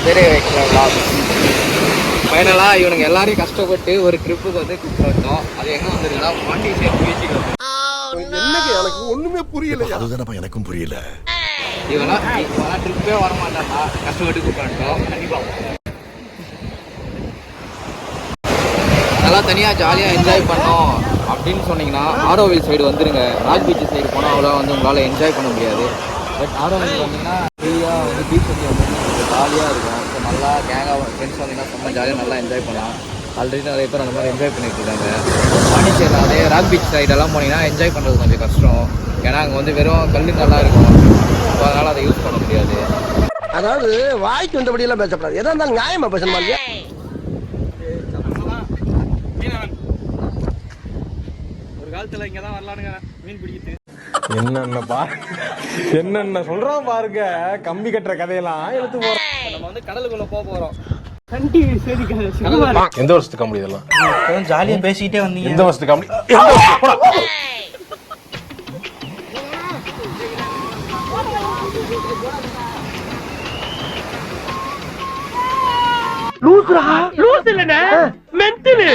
பெரிய ஃபைனலாக இவனுங்க எல்லாரையும் கஷ்டப்பட்டு ஒரு ட்ரிப்புக்கு வந்து கூப்பிட்டு வந்தோம். அது எங்கே வந்துருக்குன்னா பாண்டிச்சேரி பீச்சுக்கு வந்து. எனக்கு ஒண்ணுமே புரியல. அதுதானப்பா எனக்கும் புரியல. இவெல்லாம் ட்ரிப்பே வரமாட்டான்டா, கஷ்டப்பட்டு கூப்பிட்டு வந்துட்டோம். கண்டிப்பாக நல்லா தனியாக ஜாலியாக என்ஜாய் பண்ணோம் அப்படின்னு சொன்னீங்கன்னா ஆரோவில் சைடு வந்துருங்க. ராஜ் பீச் சைடு போனால் அவ்வளோ வந்து உங்களால் என்ஜாய் பண்ண முடியாது. பட் ஆரோவில் வந்தீங்கன்னா ஃப்ரீயாக வந்து பீச் வந்து கொஞ்சம் ஜாலியாக இருக்கும். ஸோ நல்லா கேங்காக ஃப்ரெண்ட்ஸ் வந்தீங்கன்னா ரொம்ப ஜாலியாக நல்லா என்ஜாய் பண்ணலாம். ஆல்ரெடி நிறைய பேர் அந்த மாதிரி என்ஜாய் பண்ணிட்டு இருக்காங்க. பாண்டிச்சேரியில் அதே ராக் பீச் சைடெல்லாம் போனீங்கன்னா என்ஜாய் பண்ணுறது கொஞ்சம் கஷ்டம். ஏன்னா அங்கே வந்து வெறும் கல்லுங்கள்லாம் இருக்கும். ஸோ அதனால் அதை யூஸ் பண்ண முடியாது. அதாவது வாய்க்கு வந்தபடியெல்லாம் பேசப்படாது. எதா இருந்தாலும் நியாயமா பேசணுமா இல்லையா? ஒரு காலத்துல இங்கதான் வரலானுங்க மீன் பிடிக்கிட்டு. என்னென்ன சொல்றான் பாருங்க. கம்பி கட்டுற கதையெல்லாம் எடுத்து போறோம். நம்ம வந்து கடலுக்குள்ள போறோம். எந்த வருஷத்துக்கு கம்பி இதெல்லாம்? ஜாலியா பேசிக்கிட்டே வந்தீங்க. எந்த வருஷத்துக்கு கம்பி? லூஸ் இல்லனே மென்டல்.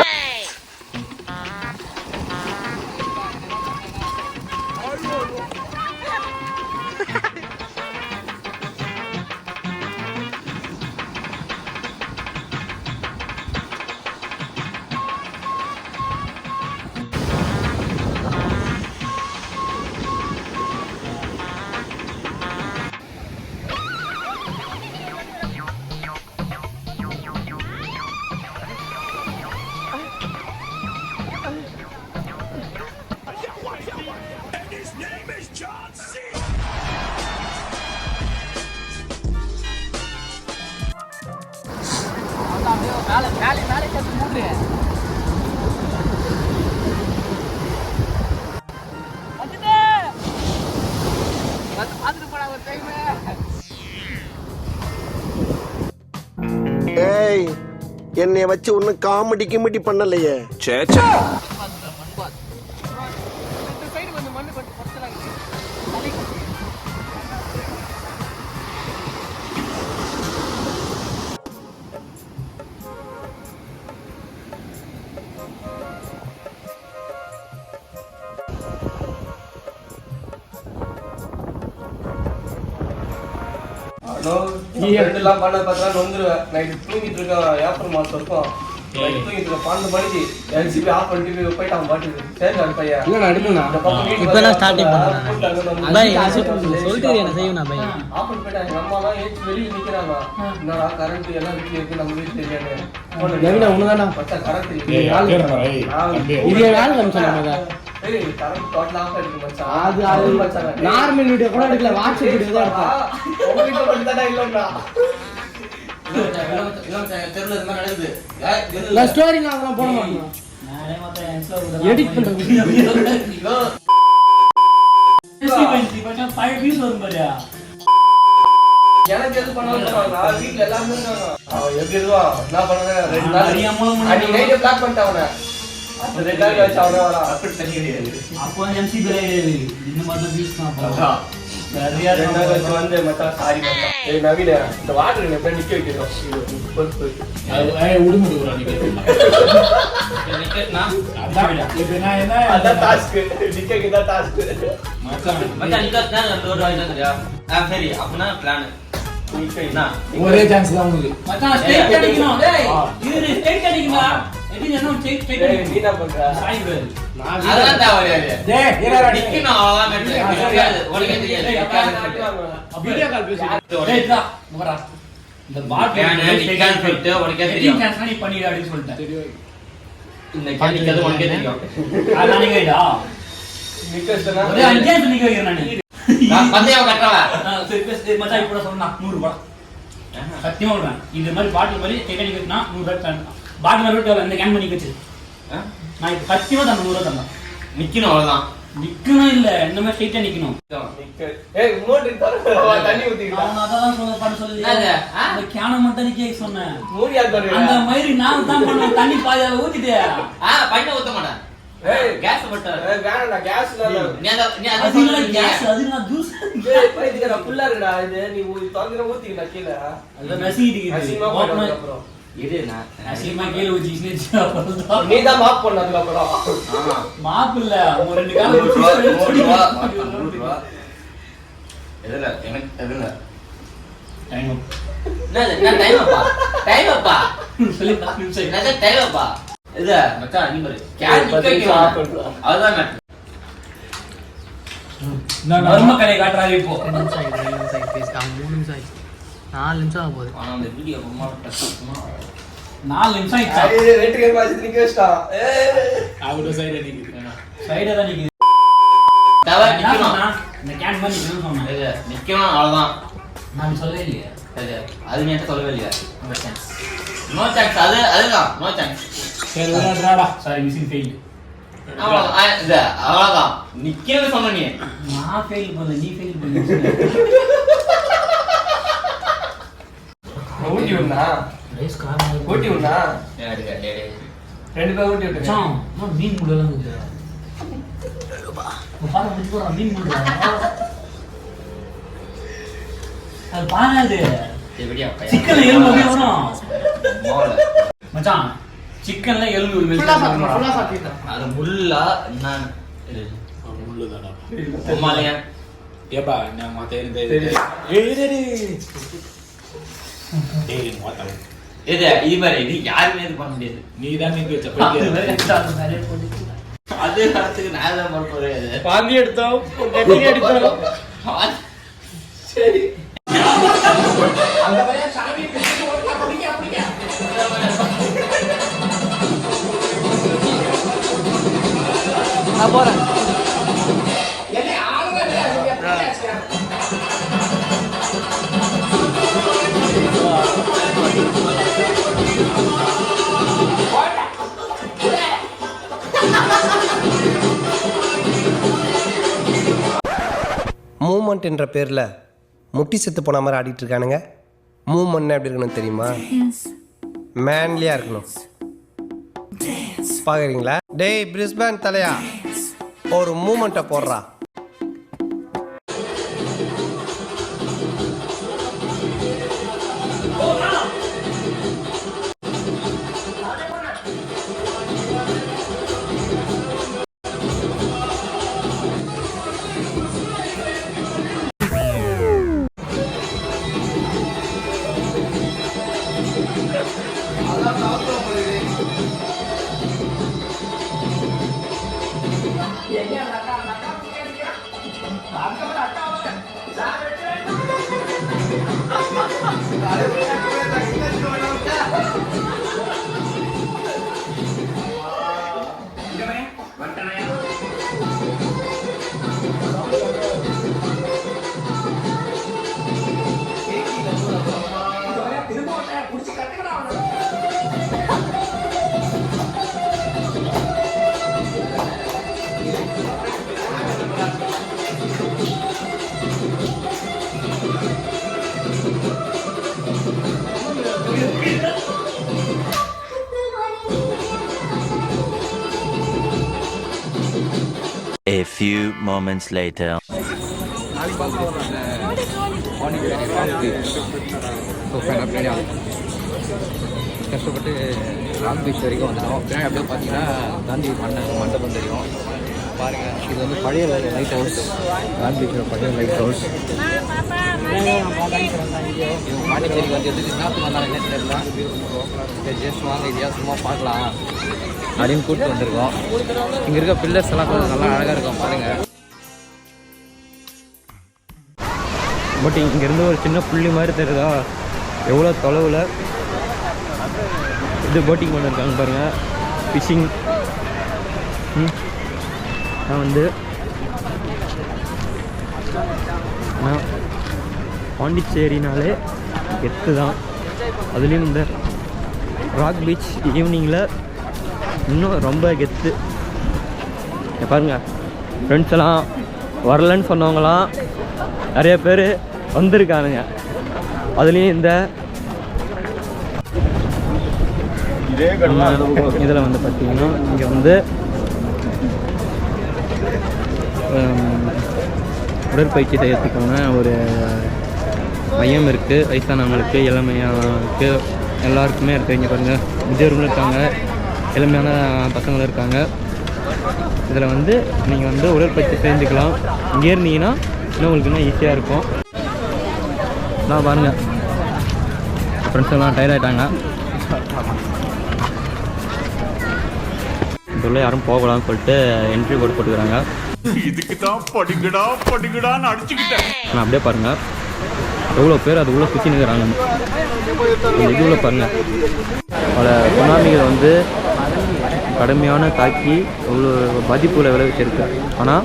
ஏய், என்னைய வச்சு ஒன்னும் காமெடி கிமெடி பண்ணலையே. எல்லாம் பண்ண பார்த்தா நொந்துருவேன். நைட்டு தூங்கிட்டு இருக்கேன். ஏப்ரல் மாசம் இருக்கும். தூங்கிட்டு இருக்கேன் 12 மணிக்கு எல்சிபி ஆஃப் பண்ணிட்டு போயிட்டான் பாட்டுக்கு. சரி அந்த பையன் இப்பதான் ஸ்டார்டிங் சொல்லிட்டு என்ன செய்யணும் பையன் ஆஃப் பண்ணி போயிட்டாங்க. எங்க அம்மா எல்லாம் ஏற்றி வெளியே நிக்கிறாங்க. என்னடா கரண்ட் எல்லாம் வீட்டுல இருக்கு, நம்ம வீட்டு தெரியாது. உனதானா கரண்ட் கரண்ட் டோட்டல் ஆஃப் ஆயிருக்கு மச்சான். அது மச்சான் நார்மல் வீடியோ கூட எடுக்கல, வாட்ஸ்அப் வீடியோ தான் எடுத்தேன். உங்க வீட்டுல மட்டும் இல்லைன்னா நான் ஸ்டோரி நான் போட மாட்டேன். எடிட் பண்றது எனக்கு எது பண்ணாலும் வீட்டுல எல்லாமே அவன் எப்படி இருவான் என்ன பண்ண 2 நாள் அன்னைக்கு நைட்டே பிளாக் பண்ணிட்டான் அவனை. 2 நாள் கழிச்சு அவனே வரான். அப்படி தண்ணி கிடையாது. அப்போ எம்சி கிடையாது. இந்த மாதிரி பீச் தான் நிறைய 2 நாள் கழிச்சு வந்து மச்சான் சாரி மச்சான். ஏய் நவீன இந்த வாட்டர் எப்படி நிக்க வைக்கிறோம். அதான் டாஸ்க். நிக்க டாஸ்க் சரி அப்பனா பிளான் ஒரே சான்ஸ் தான் உங்களுக்கு. மச்சான் ஸ்ட்ரைட் அடிக்கணும். டேய் இது ஸ்ட்ரைட் அடிக்கணும்டா. எடி என்ன ஸ்ட்ரைட் அடிக்கணும். நீ என்ன பண்ற? சாய் ப்ரோ. அதெல்லாம் தேவையில்லை. டேய் ஏறா நிக்கணும் அவ்வளவுதான் மேட்டர். தெரியாது உனக்கே தெரியாது. வீடியோ கால் பேசி. டேய் இதா வரா. இந்த பாட் நிக்கான் சொல்லிட்டு உனக்கே தெரியும். சான்ஸ் நீ பண்ணிடு அப்படி சொல்லிட்டேன். இந்த கேனிக்கு உனக்கே தெரியும். அதான் நீங்கடா. நிக்கஸ்டனா ஒரே அஞ்சே நிக்க வைக்கிறேன் நான். நான் பந்தயம் கட்டறவா. சரி பேசு மச்சான் இப்போட சொன்னா 100 ரூபாய். சத்தியமா சொல்றேன். இந்த மாதிரி பாட்டில் மாதிரி டெக்னிக் இருக்குனா 100 ரூபாய் பாட்டில் மாதிரி டோல இந்த கேன் பண்ணி வச்சு. நான் இப்ப சத்தியமா தான் 100 ரூபாய் தரேன். நிக்கணும் அவ்வளவுதான். நிக்கணும் இல்ல இந்த மாதிரி ஸ்ட்ரைட்டா நிக்கணும். ஏய் மோட்டர் தர தண்ணி ஊத்திடா. நான் அதான் சொல்ல சொல்லி அந்த கேன மட்டும் நிக்க சொன்னேன். மூடியா தர. அந்த மாதிரி நான் தான் பண்ணுவேன். தண்ணி பாதியால ஊத்திட்டே. பண்ண ஊத்த மாட்டேன். ஏய் கேஸ் போட்டா வேணாம்டா கேஸ் இல்ல நீ அது அது இல்ல கேஸ் அது நான் ஜூஸ் ஏய் பைத்தியக்கார புல்லா இருக்குடா இது நீ தந்திர ஊத்திக்கிடா கீழ அது நசிக்கிது அசிங்கமா போயிடும் அப்புறம் இரு நான் அசிங்கமா கீழ ஊத்திச்சினே அப்புறம் நீ தான் மாப் பண்ணதுக்கு அப்புறம் ஆமா மாப்பு இல்ல ஒரு ரெண்டு 100 ரூபா கால் எதுல எனக்கு எதுல டைம் என்ன டைம் அப்பா சொல்லி 10 நிமிஷம் என்ன டைம் அப்பா இது மச்சான் நீ பாரு கேன் நிக்க அதுதான் மேட் நான் மர்ம கலை காட்றாரு இப்போ 2 நிமிஷம் ஆயிடுச்சு 3 நிமிஷம் ஆயிடுச்சு 4 நிமிஷம் ஆக போகுது ஆனா அந்த வீடியோ ரொம்ப கஷ்டமா 4 நிமிஷம் ஆயிடுச்சா ஏய் வெயிட் கேம் வாசி நிக்க வச்சிட்டா அவரோட சைடு நிக்குது சைடுல தான் நிக்குது தவ என்ன நிக்கணும் சொன்னா? இந்த கேன் மாதிரி நிக்கணும்னு சொன்னேன் இது நிக்கணும் அவ்வளவுதான் நான் சொல்லவே இல்லையே அது அது நீ சொல்லவே இல்லையா நோ சான்ஸ் அதுதான் நோ சான்ஸ் சரி விளையாடுறாடா சாரி மிஷின் ஃபெயில் அவ்வளவுதான் இது அவ்வளவுதான் நிக்கணும்னு சொன்ன நீ நான் ஃபெயில் பண்ணல நீ ஃபெயில் பண்ணி ஊட்டி விடுனா ரைஸ் காரணம் ஊட்டி விடுனா டேய் டேய் ரெண்டு பேர் ஊட்டி விட்டுங்க மச்சான் நான் மீன் முள்ளலாம் இருக்குது பாரு வந்து போறா மீன் முள்ள அது பாராது எப்படியா சிக்கன்ல எலும்பு அப்படியே வரும் மோல மச்சான் சிக்கன்ல எலும்பு அது முள்ளா நான் இது முள்ளுதானா அம்மாலையா ஏப்பா நான் மாத்த இருந்தே ஏய் மாத்த இது பாரு இது யாருமே இது பண்ண முடியாது நீ தான் நிக்க வச்ச போய் அது அதுக்கு நான் தான் பண்ண போறேன் பாந்தி எடுத்தோம் கட்டி எடுத்தோம் சரி நான் போறேன் மூமெண்ட் என்ற பேரில் முட்டி செத்து போன மாதிரி ஆடிட்டு இருக்கானுங்க. மூமெண்ட் எப்படி இருக்கணும் தெரியுமா? மேன்லியாக இருக்கணும். பார்க்குறீங்களா? டேய் பிரிஸ்பேன் தலையா, ஒரு மூமெண்ட்டை போடுறா. A few moments later. நாளைக்கு பார்த்து வர்றாங்க மார்னிங் பிரியாணி கஷ்டப்பட்டு ராக் பீச் வரைக்கும் வந்துட்டோம். பின்னாடி அப்படியே பார்த்தீங்கன்னா காந்தி மண்டபம் தெரியும் பாருங்கள். இது வந்து பழைய லைட் ஹவுஸ், ராக் பீச்சோட பழைய லைட் ஹவுஸ். இவங்க பாண்டிச்சேரிக்கு வந்து எதுக்கு என்னத்துக்கு வந்தாங்க தெரியல. ஜஸ்ட் வாங்க இதையா சும்மா பார்க்கலாம் அப்படின்னு கூப்பிட்டு வந்திருக்கோம். இங்கே இருக்க பில்லர்ஸ் எல்லாம் கொஞ்சம் நல்லா அழகாக இருக்கும் பாருங்கள். பட் இங்கேருந்து ஒரு சின்ன புள்ளி மாதிரி தெரியுதா, எவ்வளோ தொலைவில் இது போட்டிங் பண்ணியிருக்காங்க பாருங்கள். ஃபிஷிங் நான் வந்து நான் பாண்டிச்சேரினாலே கெத்து தான். அதுலேயும் இந்த ராக் பீச் ஈவினிங்கில் இன்னும் ரொம்ப கெத்து. பாருங்கள், ஃப்ரெண்ட்ஸ் எல்லாம் வரலன்னு சொன்னவங்களாம் நிறைய பேர் வந்திருக்கானுங்க. அதுலேயும் இந்த இதில் வந்து பார்த்திங்கன்னா இங்கே வந்து உடற்பயிற்சி செய்யறதுக்கான ஒரு மையம் இருக்குது. வயசானவங்களுக்கு, இளமையானவங்களுக்கு எல்லாருக்குமே இருக்குது. இங்கே பாருங்கள், முதியோர்களும் இருக்காங்க, இளமையான பசங்களும் இருக்காங்க. இதில் வந்து நீங்கள் வந்து உடற்பயிற்சி செஞ்சுக்கலாம். இங்கே இருந்தீங்கன்னா இன்னும் உங்களுக்கு இன்னும் ஈஸியாக இருக்கும். நான் பாருங்கள், ஃப்ரெண்ட்ஸ் எல்லாம் டயர்ட் ஆகிட்டாங்க. இதில் யாரும் போகலாம்னு சொல்லிட்டு என்ட்ரி போர்டு போட்டுக்கிறாங்க. இதுக்கு தான் படிக்கடான்னு அடிச்சுக்கிட்டேன். நான் அப்படியே பாருங்கள் எவ்வளோ பேர் அது உள்ளே சுற்றி நிற்கிறாங்க. இது உள்ள பாருங்கள், பல சுனாமிகள் வந்து கடுமையான தாக்கி எவ்வளோ பாதிப்புகளை விளைவிச்சிருக்கு. ஆனால்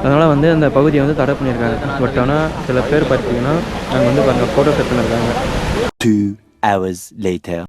அதனால் வந்து அந்த பகுதியை வந்து தடை பண்ணியிருக்காங்க. பட் ஆனால் சில பேர் பார்த்தீங்கன்னா நாங்கள் வந்து பாருங்கள் ஃபோட்டோ செட் பண்ணியிருக்காங்க. 2 hours later.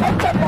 I'm